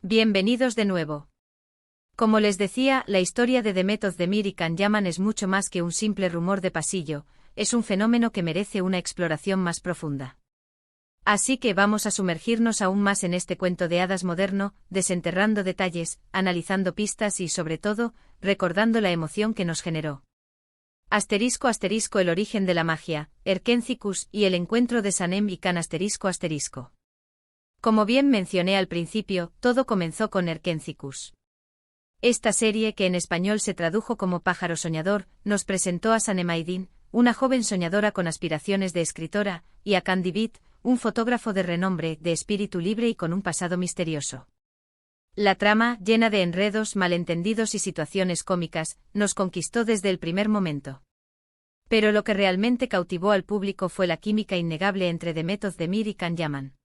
Bienvenidos de nuevo. Como les decía, la historia de Demet Özdemir y Can Yaman es mucho más que un simple rumor de pasillo, es un fenómeno que merece una exploración más profunda. Así que vamos a sumergirnos aún más en este cuento de hadas moderno, desenterrando detalles, analizando pistas y, sobre todo, recordando la emoción que nos generó. *** El origen de la magia, Erkenci-Kuş y el encuentro de Sanem y Can ***. Como bien mencioné al principio, todo comenzó con Erkenci-Kuş. Esta serie, que en español se tradujo como Pájaro Soñador, nos presentó a Sanem Aydin, una joven soñadora con aspiraciones de escritora, y a Can Divit, un fotógrafo de renombre, de espíritu libre y con un pasado misterioso. La trama, llena de enredos, malentendidos y situaciones cómicas, nos conquistó desde el primer momento. Pero lo que realmente cautivó al público fue la química innegable entre Demet Özdemir y Can Yaman.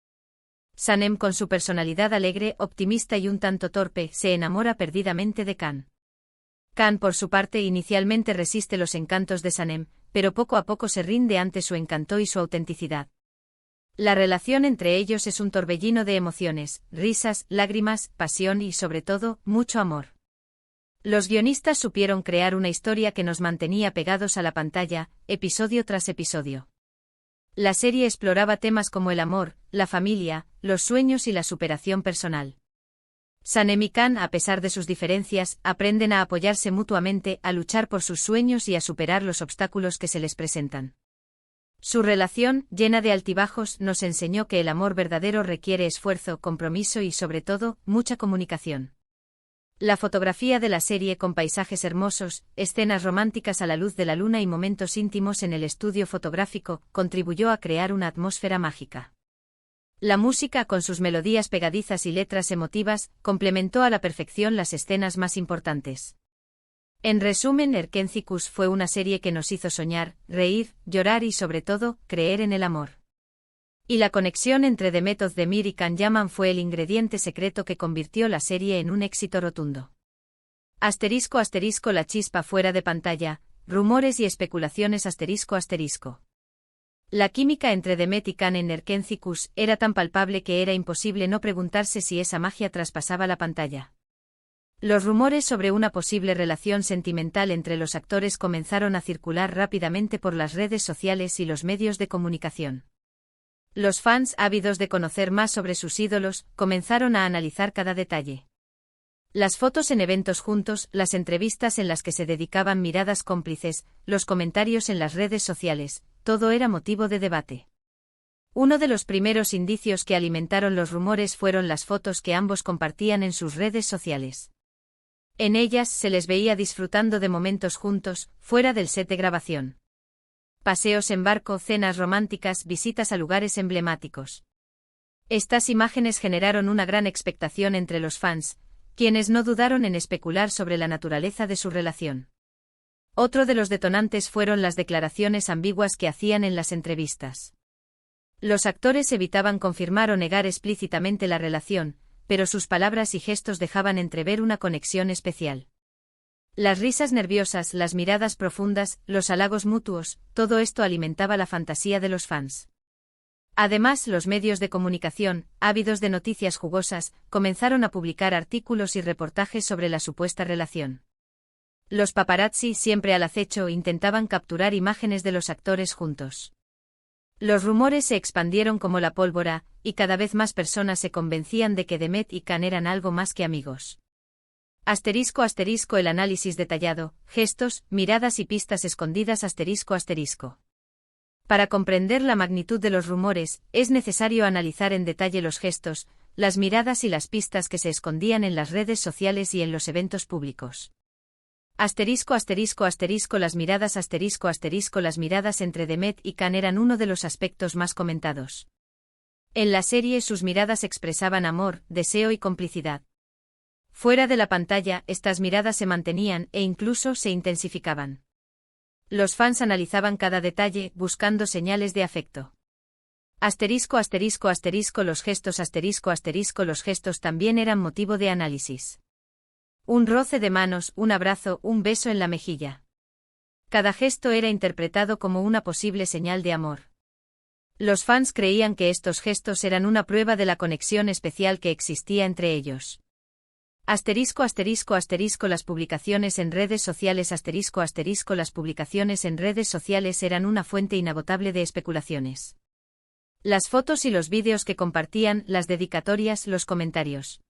Sanem, con su personalidad alegre, optimista y un tanto torpe, se enamora perdidamente de Can. Can, por su parte, inicialmente resiste los encantos de Sanem, pero poco a poco se rinde ante su encanto y su autenticidad. La relación entre ellos es un torbellino de emociones, risas, lágrimas, pasión y, sobre todo, mucho amor. Los guionistas supieron crear una historia que nos mantenía pegados a la pantalla, episodio tras episodio. La serie exploraba temas como el amor, la familia, los sueños y la superación personal. Sanem y Can, a pesar de sus diferencias, aprenden a apoyarse mutuamente, a luchar por sus sueños y a superar los obstáculos que se les presentan. Su relación, llena de altibajos, nos enseñó que el amor verdadero requiere esfuerzo, compromiso y, sobre todo, mucha comunicación. La fotografía de la serie, con paisajes hermosos, escenas románticas a la luz de la luna y momentos íntimos en el estudio fotográfico, contribuyó a crear una atmósfera mágica. La música, con sus melodías pegadizas y letras emotivas, complementó a la perfección las escenas más importantes. En resumen, Erkenci-Kuş fue una serie que nos hizo soñar, reír, llorar y, sobre todo, creer en el amor. Y la conexión entre Demet Özdemir y Can Yaman fue el ingrediente secreto que convirtió la serie en un éxito rotundo. ***, la chispa fuera de pantalla, rumores y especulaciones ***. La química entre Demet y Can en Erkenci-Kuş era tan palpable que era imposible no preguntarse si esa magia traspasaba la pantalla. Los rumores sobre una posible relación sentimental entre los actores comenzaron a circular rápidamente por las redes sociales y los medios de comunicación. Los fans, ávidos de conocer más sobre sus ídolos, comenzaron a analizar cada detalle. Las fotos en eventos juntos, las entrevistas en las que se dedicaban miradas cómplices, los comentarios en las redes sociales, todo era motivo de debate. Uno de los primeros indicios que alimentaron los rumores fueron las fotos que ambos compartían en sus redes sociales. En ellas se les veía disfrutando de momentos juntos, fuera del set de grabación. Paseos en barco, cenas románticas, visitas a lugares emblemáticos. Estas imágenes generaron una gran expectación entre los fans, quienes no dudaron en especular sobre la naturaleza de su relación. Otro de los detonantes fueron las declaraciones ambiguas que hacían en las entrevistas. Los actores evitaban confirmar o negar explícitamente la relación, pero sus palabras y gestos dejaban entrever una conexión especial. Las risas nerviosas, las miradas profundas, los halagos mutuos, todo esto alimentaba la fantasía de los fans. Además, los medios de comunicación, ávidos de noticias jugosas, comenzaron a publicar artículos y reportajes sobre la supuesta relación. Los paparazzi, siempre al acecho, intentaban capturar imágenes de los actores juntos. Los rumores se expandieron como la pólvora, y cada vez más personas se convencían de que Demet y Can eran algo más que amigos. ***, el análisis detallado, gestos, miradas y pistas escondidas ***. Para comprender la magnitud de los rumores, es necesario analizar en detalle los gestos, las miradas y las pistas que se escondían en las redes sociales y en los eventos públicos. ***, las miradas las miradas entre Demet y Can eran uno de los aspectos más comentados. En la serie sus miradas expresaban amor, deseo y complicidad. Fuera de la pantalla, estas miradas se mantenían e incluso se intensificaban. Los fans analizaban cada detalle, buscando señales de afecto. ***, los gestos los gestos también eran motivo de análisis. Un roce de manos, un abrazo, un beso en la mejilla. Cada gesto era interpretado como una posible señal de amor. Los fans creían que estos gestos eran una prueba de la conexión especial que existía entre ellos. Asterisco asterisco asterisco las publicaciones en redes sociales asterisco asterisco las publicaciones en redes sociales eran una fuente inagotable de especulaciones. Las fotos y los vídeos que compartían, las dedicatorias, los comentarios.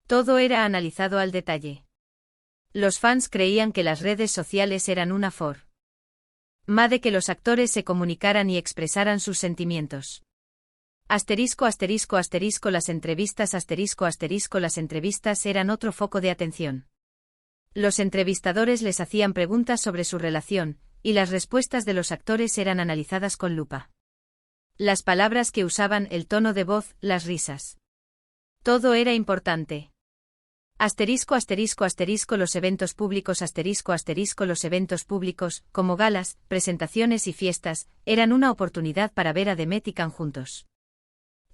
Todo era analizado al detalle. Los fans creían que las redes sociales eran una forma de que los actores se comunicaran y expresaran sus sentimientos. Asterisco asterisco asterisco las entrevistas asterisco asterisco las entrevistas eran otro foco de atención. Los entrevistadores les hacían preguntas sobre su relación, y las respuestas de los actores eran analizadas con lupa. Las palabras que usaban, el tono de voz, las risas. Todo era importante. Asterisco asterisco asterisco los eventos públicos asterisco asterisco los eventos públicos, como galas, presentaciones y fiestas, eran una oportunidad para ver a Demet y Can juntos.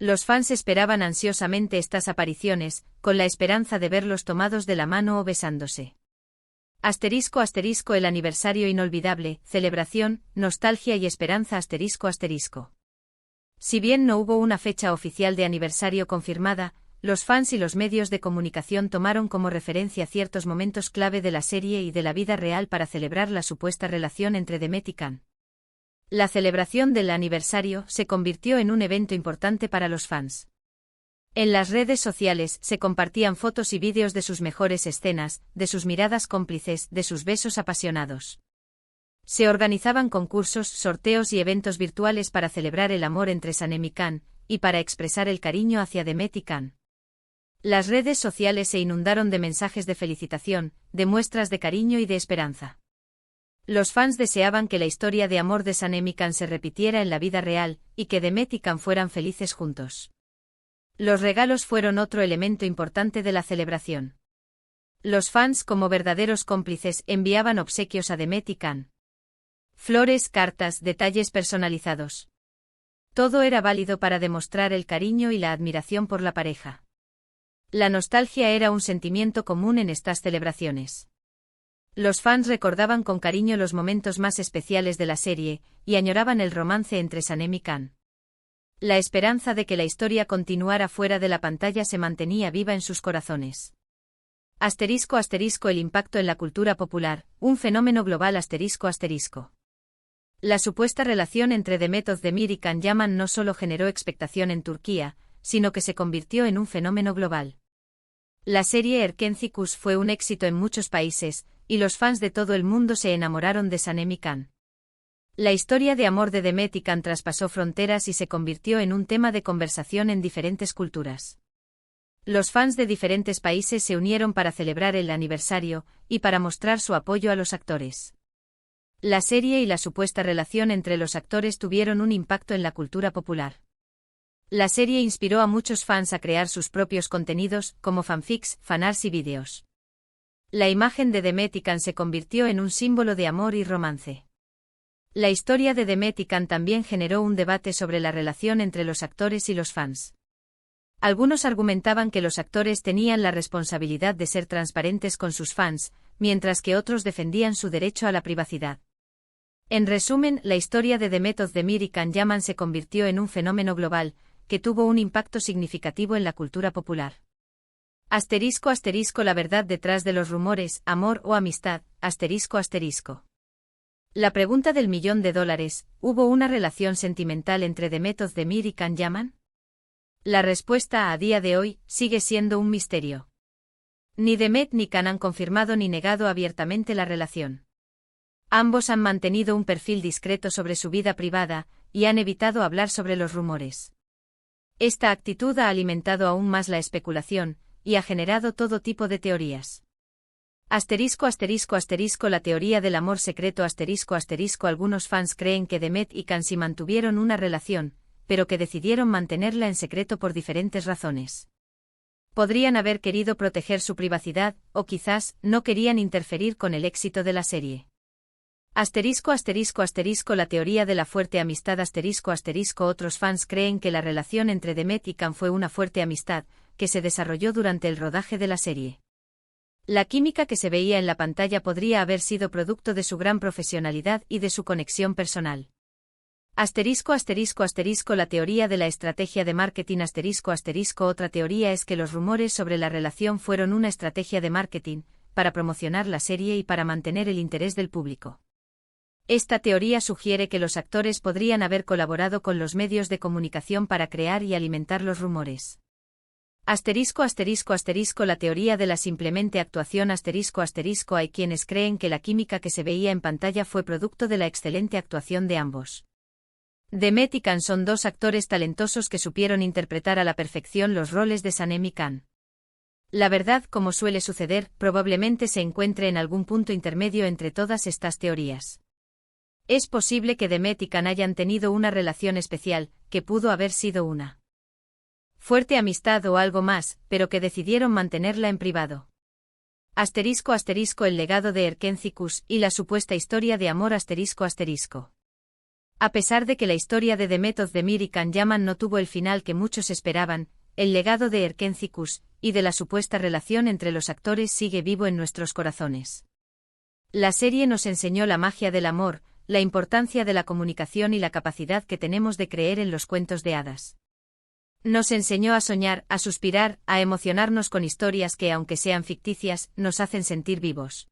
Los fans esperaban ansiosamente estas apariciones, con la esperanza de verlos tomados de la mano o besándose. Asterisco asterisco el aniversario inolvidable, celebración, nostalgia y esperanza asterisco asterisco. Si bien no hubo una fecha oficial de aniversario confirmada, los fans y los medios de comunicación tomaron como referencia ciertos momentos clave de la serie y de la vida real para celebrar la supuesta relación entre Demet y Can. La celebración del aniversario se convirtió en un evento importante para los fans. En las redes sociales se compartían fotos y vídeos de sus mejores escenas, de sus miradas cómplices, de sus besos apasionados. Se organizaban concursos, sorteos y eventos virtuales para celebrar el amor entre Sanem y Can, y para expresar el cariño hacia Demet y Can. Las redes sociales se inundaron de mensajes de felicitación, de muestras de cariño y de esperanza. Los fans deseaban que la historia de amor de Sanem y Can se repitiera en la vida real, y que Demet y Can fueran felices juntos. Los regalos fueron otro elemento importante de la celebración. Los fans, como verdaderos cómplices, enviaban obsequios a Demet y Can. Flores, cartas, detalles personalizados. Todo era válido para demostrar el cariño y la admiración por la pareja. La nostalgia era un sentimiento común en estas celebraciones. Los fans recordaban con cariño los momentos más especiales de la serie, y añoraban el romance entre Sanem y Can. La esperanza de que la historia continuara fuera de la pantalla se mantenía viva en sus corazones. Asterisco asterisco el impacto en la cultura popular, un fenómeno global asterisco asterisco. La supuesta relación entre Demet Özdemir y Can Yaman no solo generó expectación en Turquía, sino que se convirtió en un fenómeno global. La serie Erkenci fue un éxito en muchos países, y los fans de todo el mundo se enamoraron de Sanem y Can. La historia de amor de Demet y Can traspasó fronteras y se convirtió en un tema de conversación en diferentes culturas. Los fans de diferentes países se unieron para celebrar el aniversario, y para mostrar su apoyo a los actores. La serie y la supuesta relación entre los actores tuvieron un impacto en la cultura popular. La serie inspiró a muchos fans a crear sus propios contenidos, como fanfics, fanarts y vídeos. La imagen de Demet y Can se convirtió en un símbolo de amor y romance. La historia de Demet y Can también generó un debate sobre la relación entre los actores y los fans. Algunos argumentaban que los actores tenían la responsabilidad de ser transparentes con sus fans, mientras que otros defendían su derecho a la privacidad. En resumen, la historia de Demet Özdemir y Can Yaman se convirtió en un fenómeno global, que tuvo un impacto significativo en la cultura popular. Asterisco asterisco la verdad detrás de los rumores, amor o amistad, asterisco asterisco. La pregunta del $1.000.000, ¿hubo una relación sentimental entre Demet Özdemir y Can Yaman? La respuesta a día de hoy sigue siendo un misterio. Ni Demet ni Can han confirmado ni negado abiertamente la relación. Ambos han mantenido un perfil discreto sobre su vida privada, y han evitado hablar sobre los rumores. Esta actitud ha alimentado aún más la especulación, y ha generado todo tipo de teorías. Asterisco asterisco asterisco la teoría del amor secreto asterisco asterisco algunos fans creen que Demet y Can sí mantuvieron una relación, pero que decidieron mantenerla en secreto por diferentes razones. Podrían haber querido proteger su privacidad, o quizás no querían interferir con el éxito de la serie. Asterisco asterisco asterisco la teoría de la fuerte amistad asterisco asterisco otros fans creen que la relación entre Demet y Can fue una fuerte amistad, que se desarrolló durante el rodaje de la serie. La química que se veía en la pantalla podría haber sido producto de su gran profesionalidad y de su conexión personal. Asterisco asterisco asterisco la teoría de la estrategia de marketing asterisco asterisco otra teoría es que los rumores sobre la relación fueron una estrategia de marketing, para promocionar la serie y para mantener el interés del público. Esta teoría sugiere que los actores podrían haber colaborado con los medios de comunicación para crear y alimentar los rumores. Asterisco asterisco asterisco la teoría de la simplemente actuación asterisco asterisco hay quienes creen que la química que se veía en pantalla fue producto de la excelente actuación de ambos. Demet y Khan son dos actores talentosos que supieron interpretar a la perfección los roles de Sanem y Khan. La verdad, como suele suceder, probablemente se encuentre en algún punto intermedio entre todas estas teorías. Es posible que Demet y Khan hayan tenido una relación especial, que pudo haber sido una fuerte amistad o algo más, pero que decidieron mantenerla en privado. Asterisco asterisco el legado de Erkenci-Kush y la supuesta historia de amor asterisco asterisco. A pesar de que la historia de Demet Özdemir y Can Yaman no tuvo el final que muchos esperaban, el legado de Erkenci-Kush y de la supuesta relación entre los actores sigue vivo en nuestros corazones. La serie nos enseñó la magia del amor, la importancia de la comunicación y la capacidad que tenemos de creer en los cuentos de hadas. Nos enseñó a soñar, a suspirar, a emocionarnos con historias que, aunque sean ficticias, nos hacen sentir vivos.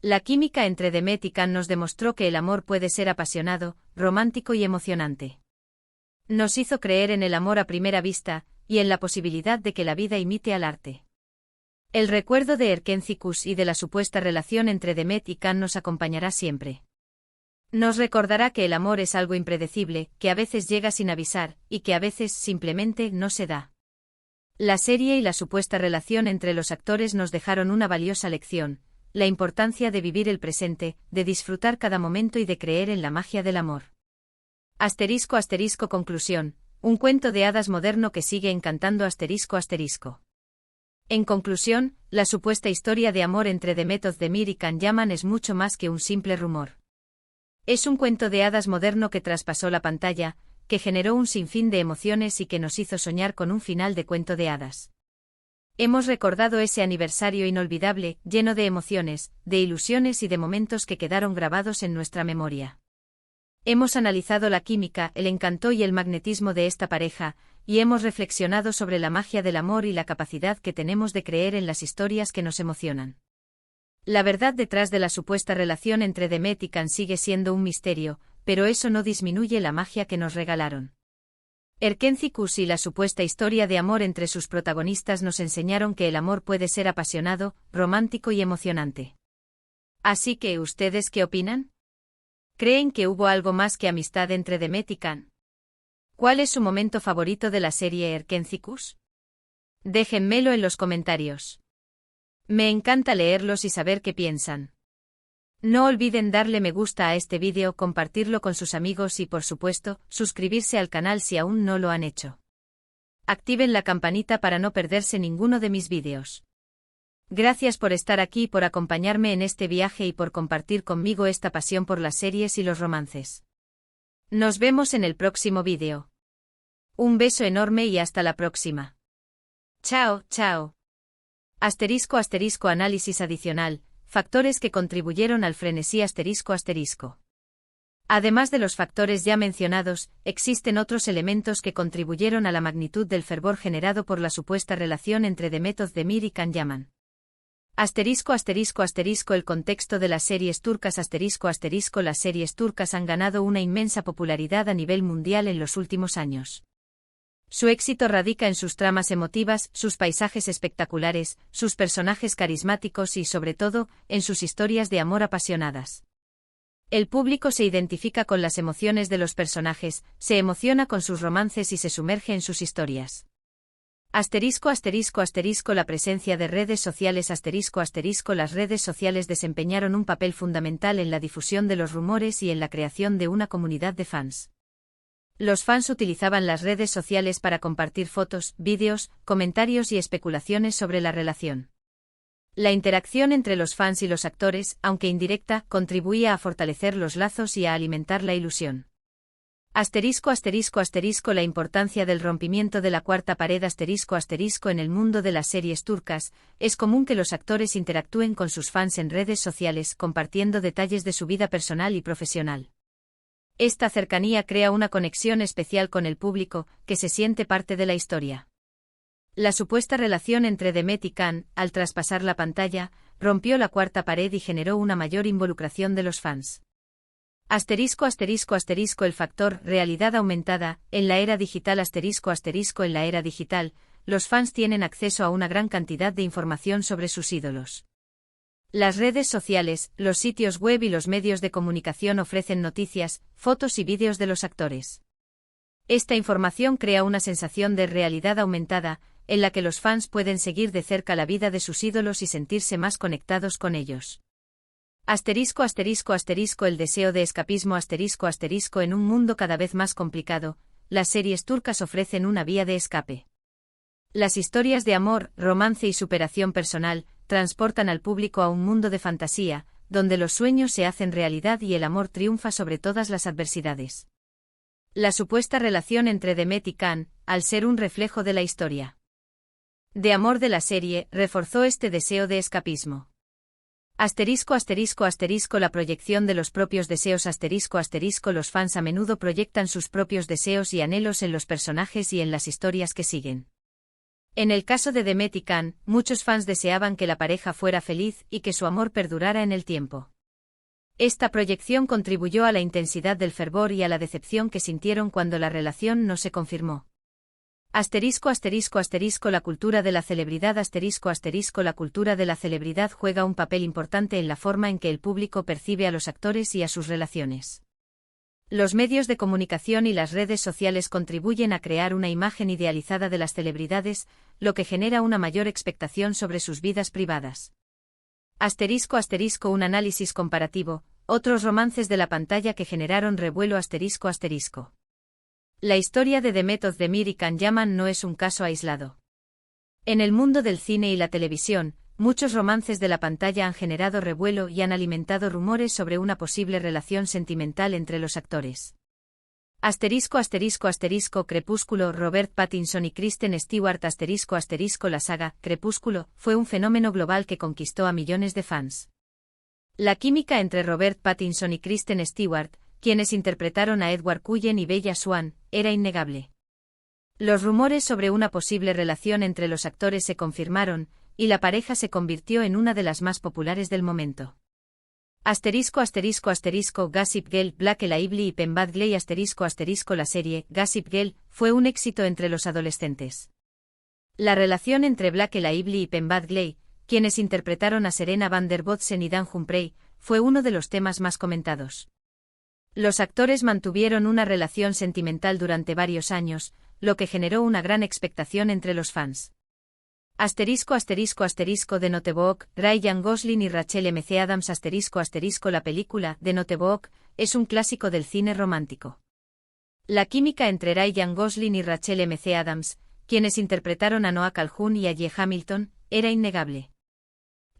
La química entre Demet y Khan nos demostró que el amor puede ser apasionado, romántico y emocionante. Nos hizo creer en el amor a primera vista, y en la posibilidad de que la vida imite al arte. El recuerdo de Erkenci-Kush y de la supuesta relación entre Demet y Khan nos acompañará siempre. Nos recordará que el amor es algo impredecible, que a veces llega sin avisar, y que a veces simplemente no se da. La serie y la supuesta relación entre los actores nos dejaron una valiosa lección, la importancia de vivir el presente, de disfrutar cada momento y de creer en la magia del amor. Asterisco asterisco conclusión, un cuento de hadas moderno que sigue encantando asterisco asterisco. En conclusión, la supuesta historia de amor entre Demet Özdemir y Can Yaman es mucho más que un simple rumor. Es un cuento de hadas moderno que traspasó la pantalla, que generó un sinfín de emociones y que nos hizo soñar con un final de cuento de hadas. Hemos recordado ese aniversario inolvidable, lleno de emociones, de ilusiones y de momentos que quedaron grabados en nuestra memoria. Hemos analizado la química, el encanto y el magnetismo de esta pareja, y hemos reflexionado sobre la magia del amor y la capacidad que tenemos de creer en las historias que nos emocionan. La verdad detrás de la supuesta relación entre Demet y Khan sigue siendo un misterio, pero eso no disminuye la magia que nos regalaron. Erkenci-Kush y la supuesta historia de amor entre sus protagonistas nos enseñaron que el amor puede ser apasionado, romántico y emocionante. Así que, ¿ustedes qué opinan? ¿Creen que hubo algo más que amistad entre Demet y Khan? ¿Cuál es su momento favorito de la serie Erkenci-Kush? Déjenmelo en los comentarios. Me encanta leerlos y saber qué piensan. No olviden darle me gusta a este vídeo, compartirlo con sus amigos y por supuesto, suscribirse al canal si aún no lo han hecho. Activen la campanita para no perderse ninguno de mis vídeos. Gracias por estar aquí y por acompañarme en este viaje y por compartir conmigo esta pasión por las series y los romances. Nos vemos en el próximo vídeo. Un beso enorme y hasta la próxima. Chao, chao. Asterisco asterisco análisis adicional, factores que contribuyeron al frenesí asterisco asterisco. Además de los factores ya mencionados, existen otros elementos que contribuyeron a la magnitud del fervor generado por la supuesta relación entre Demet Özdemir y Can Yaman. Asterisco asterisco asterisco el contexto de las series turcas asterisco asterisco las series turcas han ganado una inmensa popularidad a nivel mundial en los últimos años. Su éxito radica en sus tramas emotivas, sus paisajes espectaculares, sus personajes carismáticos y, sobre todo, en sus historias de amor apasionadas. El público se identifica con las emociones de los personajes, se emociona con sus romances y se sumerge en sus historias. Asterisco asterisco asterisco la presencia de redes sociales asterisco asterisco las redes sociales desempeñaron un papel fundamental en la difusión de los rumores y en la creación de una comunidad de fans. Los fans utilizaban las redes sociales para compartir fotos, vídeos, comentarios y especulaciones sobre la relación. La interacción entre los fans y los actores, aunque indirecta, contribuía a fortalecer los lazos y a alimentar la ilusión. Asterisco asterisco asterisco la importancia del rompimiento de la cuarta pared asterisco asterisco en el mundo de las series turcas, es común que los actores interactúen con sus fans en redes sociales compartiendo detalles de su vida personal y profesional. Esta cercanía crea una conexión especial con el público, que se siente parte de la historia. La supuesta relación entre Demet y Can, al traspasar la pantalla, rompió la cuarta pared y generó una mayor involucración de los fans. El factor realidad aumentada, en la era digital en la era digital, los fans tienen acceso a una gran cantidad de información sobre sus ídolos. Las redes sociales, los sitios web y los medios de comunicación ofrecen noticias, fotos y vídeos de los actores. Esta información crea una sensación de realidad aumentada, en la que los fans pueden seguir de cerca la vida de sus ídolos y sentirse más conectados con ellos. El deseo de escapismo en un mundo cada vez más complicado, las series turcas ofrecen una vía de escape. Las historias de amor, romance y superación personal transportan al público a un mundo de fantasía, donde los sueños se hacen realidad y el amor triunfa sobre todas las adversidades. La supuesta relación entre Demet y Can, al ser un reflejo de la historia de amor de la serie, reforzó este deseo de escapismo. La proyección de los propios deseos los fans a menudo proyectan sus propios deseos y anhelos en los personajes y en las historias que siguen. En el caso de Demet y Can, muchos fans deseaban que la pareja fuera feliz y que su amor perdurara en el tiempo. Esta proyección contribuyó a la intensidad del fervor y a la decepción que sintieron cuando la relación no se confirmó. La cultura de la celebridad La cultura de la celebridad juega un papel importante en la forma en que el público percibe a los actores y a sus relaciones. Los medios de comunicación y las redes sociales contribuyen a crear una imagen idealizada de las celebridades, lo que genera una mayor expectación sobre sus vidas privadas. Un análisis comparativo, otros romances de la pantalla que generaron revuelo. La historia de Demet Özdemir y Can Yaman no es un caso aislado. En el mundo del cine y la televisión, muchos romances de la pantalla han generado revuelo y han alimentado rumores sobre una posible relación sentimental entre los actores. Crepúsculo Robert Pattinson y Kristen Stewart La saga Crepúsculo fue un fenómeno global que conquistó a millones de fans. La química entre Robert Pattinson y Kristen Stewart, quienes interpretaron a Edward Cullen y Bella Swan, era innegable. Los rumores sobre una posible relación entre los actores se confirmaron, y la pareja se convirtió en una de las más populares del momento. Gossip Girl Blake Lively y Penn Badgley La serie Gossip Girl fue un éxito entre los adolescentes. La relación entre Blake Lively y Penn Badgley, quienes interpretaron a Serena van der Woodsen y Dan Humphrey, fue uno de los temas más comentados. Los actores mantuvieron una relación sentimental durante varios años, lo que generó una gran expectación entre los fans. The Notebook, Ryan Gosling y Rachel McAdams La película The Notebook es un clásico del cine romántico. La química entre Ryan Gosling y Rachel McAdams, quienes interpretaron a Noah Calhoun y a J. Hamilton, era innegable.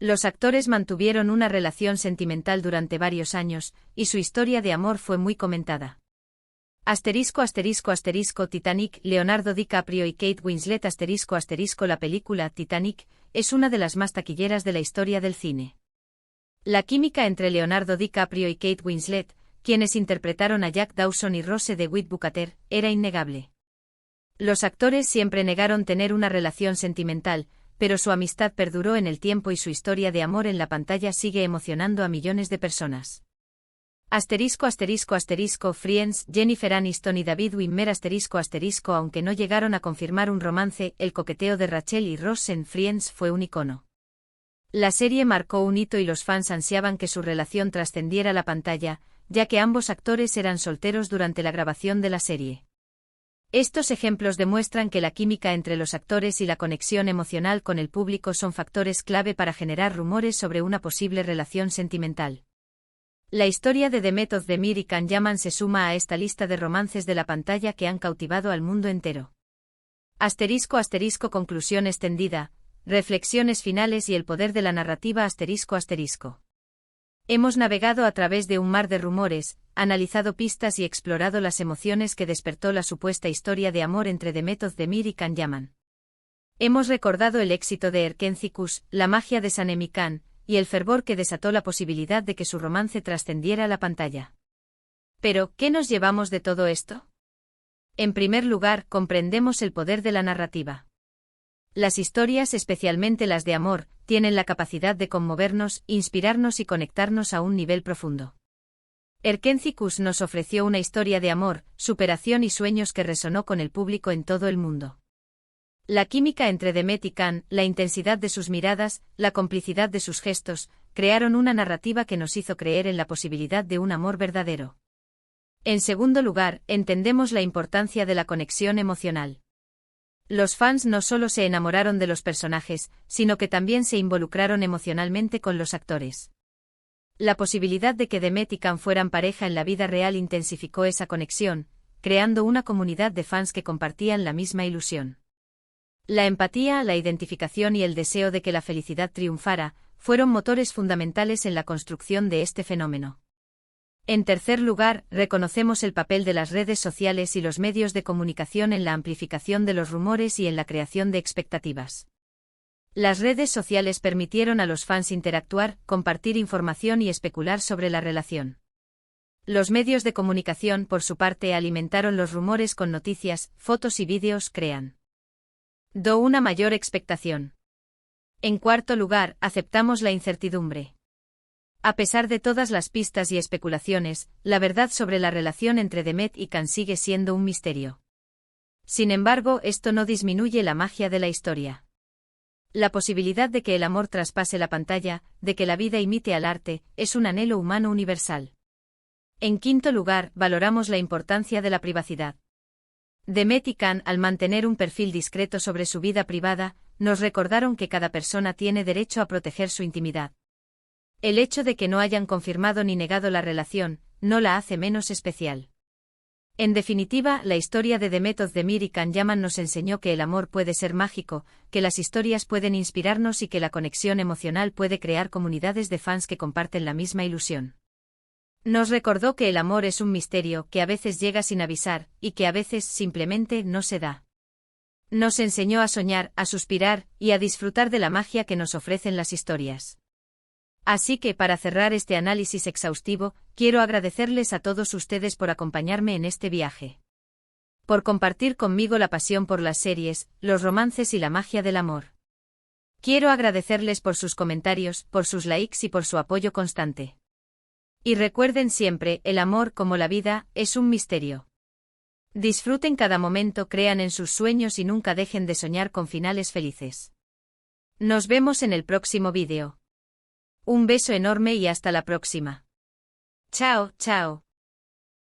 Los actores mantuvieron una relación sentimental durante varios años, y su historia de amor fue muy comentada. Titanic, Leonardo DiCaprio y Kate Winslet La película Titanic es una de las más taquilleras de la historia del cine. La química entre Leonardo DiCaprio y Kate Winslet, quienes interpretaron a Jack Dawson y Rose DeWitt Bukater, era innegable. Los actores siempre negaron tener una relación sentimental, pero su amistad perduró en el tiempo y su historia de amor en la pantalla sigue emocionando a millones de personas. Friends, Jennifer Aniston y David Wimmer Aunque no llegaron a confirmar un romance, el coqueteo de Rachel y Ross en Friends fue un icono. La serie marcó un hito y los fans ansiaban que su relación trascendiera la pantalla, ya que ambos actores eran solteros durante la grabación de la serie. Estos ejemplos demuestran que la química entre los actores y la conexión emocional con el público son factores clave para generar rumores sobre una posible relación sentimental. La historia de Demet Özdemir y Can Yaman se suma a esta lista de romances de la pantalla que han cautivado al mundo entero. Conclusión extendida, reflexiones finales y el poder de la narrativa. Hemos navegado a través de un mar de rumores, analizado pistas y explorado las emociones que despertó la supuesta historia de amor entre Demet Özdemir y Can Yaman. Hemos recordado el éxito de Erkencikus, la magia de Sanem y Can, y el fervor que desató la posibilidad de que su romance trascendiera la pantalla. Pero, ¿qué nos llevamos de todo esto? En primer lugar, comprendemos el poder de la narrativa. Las historias, especialmente las de amor, tienen la capacidad de conmovernos, inspirarnos y conectarnos a un nivel profundo. Erkenci nos ofreció una historia de amor, superación y sueños que resonó con el público en todo el mundo. La química entre Demet y Can, la intensidad de sus miradas, la complicidad de sus gestos, crearon una narrativa que nos hizo creer en la posibilidad de un amor verdadero. En segundo lugar, entendemos la importancia de la conexión emocional. Los fans no solo se enamoraron de los personajes, sino que también se involucraron emocionalmente con los actores. La posibilidad de que Demet y Can fueran pareja en la vida real intensificó esa conexión, creando una comunidad de fans que compartían la misma ilusión. La empatía, la identificación y el deseo de que la felicidad triunfara, fueron motores fundamentales en la construcción de este fenómeno. En tercer lugar, reconocemos el papel de las redes sociales y los medios de comunicación en la amplificación de los rumores y en la creación de expectativas. Las redes sociales permitieron a los fans interactuar, compartir información y especular sobre la relación. Los medios de comunicación, por su parte, alimentaron los rumores con noticias, fotos y vídeos, crean una mayor expectación. En cuarto lugar, aceptamos la incertidumbre. A pesar de todas las pistas y especulaciones, la verdad sobre la relación entre Demet y Can sigue siendo un misterio. Sin embargo, esto no disminuye la magia de la historia. La posibilidad de que el amor traspase la pantalla, de que la vida imite al arte, es un anhelo humano universal. En quinto lugar, valoramos la importancia de la privacidad. Demet y Can, al mantener un perfil discreto sobre su vida privada, nos recordaron que cada persona tiene derecho a proteger su intimidad. El hecho de que no hayan confirmado ni negado la relación, no la hace menos especial. En definitiva, la historia de Demet Özdemir y Can Yaman nos enseñó que el amor puede ser mágico, que las historias pueden inspirarnos y que la conexión emocional puede crear comunidades de fans que comparten la misma ilusión. Nos recordó que el amor es un misterio que a veces llega sin avisar, y que a veces simplemente no se da. Nos enseñó a soñar, a suspirar, y a disfrutar de la magia que nos ofrecen las historias. Así que, para cerrar este análisis exhaustivo, quiero agradecerles a todos ustedes por acompañarme en este viaje. Por compartir conmigo la pasión por las series, los romances y la magia del amor. Quiero agradecerles por sus comentarios, por sus likes y por su apoyo constante. Y recuerden siempre, el amor, como la vida, es un misterio. Disfruten cada momento, crean en sus sueños y nunca dejen de soñar con finales felices. Nos vemos en el próximo vídeo. Un beso enorme y hasta la próxima. Chao, chao.